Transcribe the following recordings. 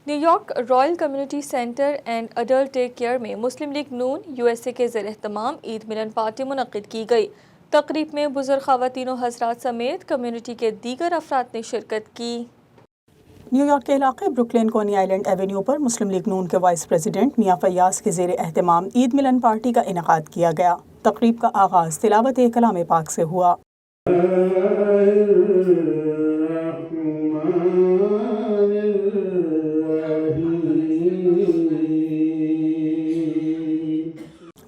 New York Royal community centre and adult day care میں مسلم league نون USA کے زیر اہتمام عید ملن پارٹی منعقد کی گئی۔ تقریب میں بزرگ خواتین و حضرات سمیت کمیونٹی کے دیگر افراد نے شرکت کی۔ نیو یارک کے علاقے بروکلن کونی آئلینڈ ایونیو پر مسلم لیگ نون کے وائس پریزیڈنٹ میاں فیاض کے زیر اہتمام عید ملن پارٹی کا انعقاد کیا گیا۔ تقریب کا آغاز تلاوت کلام پاک سے ہوا۔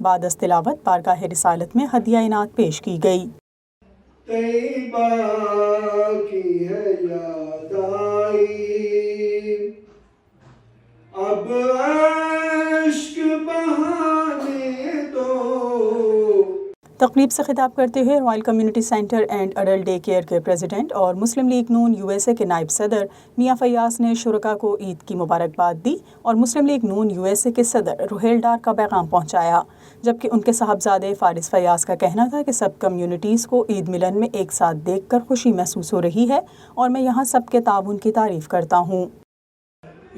بعد از تلاوت بارگاہ رسالت میں ہدیہ انعام پیش کی گئی۔ طیبہ کی ہے یاد آئی، اب اشک بہانے دو۔ تقریب سے خطاب کرتے ہوئے Royal community centre and adult day care کے پریزیڈنٹ اور مسلم لیگ نون USA کے نائب صدر میاں فیاض نے شرکاء کو عید کی مبارکباد دی اور مسلم لیگ نون USA کے صدر روہیل ڈار کا پیغام پہنچایا، جبکہ ان کے صاحبزادے فارس فیاض کا کہنا تھا کہ سب کمیونٹیز کو عید ملن میں ایک ساتھ دیکھ کر خوشی محسوس ہو رہی ہے اور میں یہاں سب کے تعاون کی تعریف کرتا ہوں۔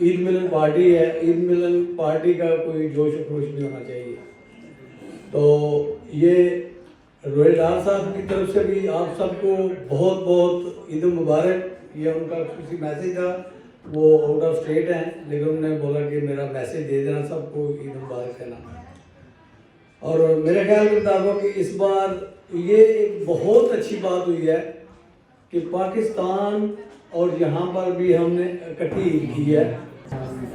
عید ملن پارٹی ہے، عید ملن پارٹی کا کوئی جوش و خروش نہیں ہونا چاہیے، تو یہ روہیل ڈار صاحب کی طرف سے بھی آپ سب کو بہت بہت عید مبارک۔ یہ ان کا کسی میسیج تھا، وہ آؤٹ آف اسٹیٹ ہیں لیکن انہوں نے بولا کہ میرا میسیج دے دینا سب کو عید مبارک کہنا۔ اور میرے خیال کے مطابق اس بار یہ ایک بہت اچھی بات ہوئی ہے کہ پاکستان اور یہاں پر بھی ہم نے اکٹھی عید کی ہے۔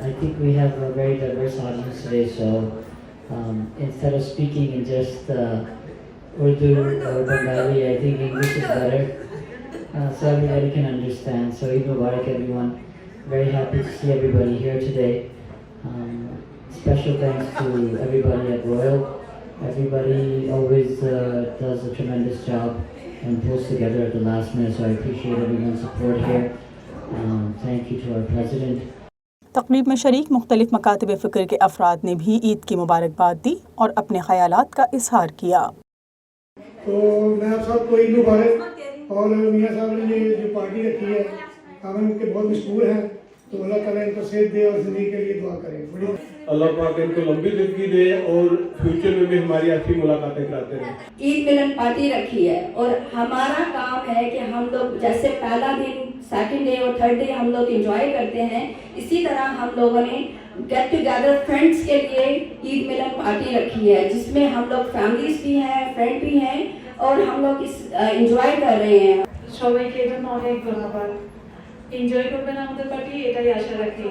I think we have a very diverse audience today, so instead of speaking in just Urdu or Bengali, I think English is better, so everybody can understand. So Eid Mubarak everyone. Very happy to see everybody here today. Special thanks to everybody at Royal. Everybody always does a tremendous job and pulls together at the last minute, so I appreciate everyone's support here. Thank you to our president. تقریب میں شریک مختلف مکاتب فکر کے افراد نے بھی عید کی مبارکباد دی اور اپنے خیالات کا اظہار کیا۔ تو میں آپ سب کو عید مبارک، اور میاں صاحب نے یہ جو پارٹی رکھی ہے ہم ان کے بہت مشکور ہیں، تو اللہ تعالیٰ ان کو صحت دے اور زندگی کے لیے دعا کریں۔ اللہ پاک ان کو لمبی زندگی دے اور فیوچر میں بھی ہماری ایسی ملاقاتیں کراتے رہیں۔ عید ملن پارٹی رکھی ہے اور ہمارا کام ہے کہ ہم لوگ جیسے پہلا دن، سیکنڈ ڈے اور تھرڈ ڈے ہم لوگ انجوائے کرتے ہیں، اسی طرح ہم لوگوں نے گیٹ ٹوگیدر فرینڈس کے لیے عید ملن پارٹی رکھی ہے، جس میں ہم لوگ فیملیز بھی ہیں، فرینڈ بھی ہیں، اور ہم لوگ اس انجوائے কর رہے ہیں۔ সবাইকে জন্য অনেক ধন্যবাদ। এনজয় করবেন আমাদের পার্টি, এটাই আশা রাখি।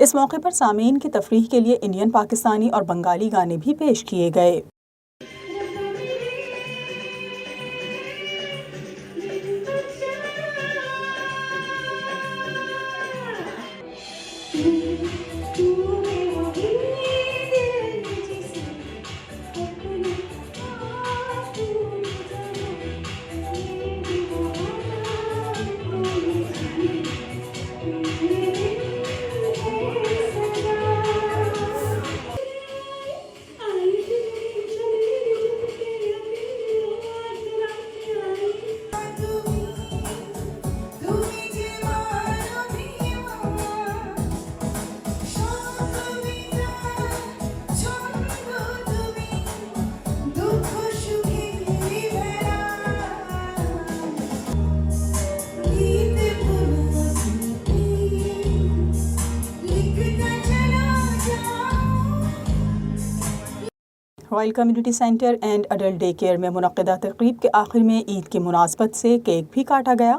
اس موقع پر سامعین کی تفریح کے لیے انڈین، پاکستانی اور بنگالی گانے بھی پیش کیے گئے۔ Royal community centre and adult day care میں منعقدہ تقریب کے آخر میں عید کی مناسبت سے کیک بھی کاٹا گیا۔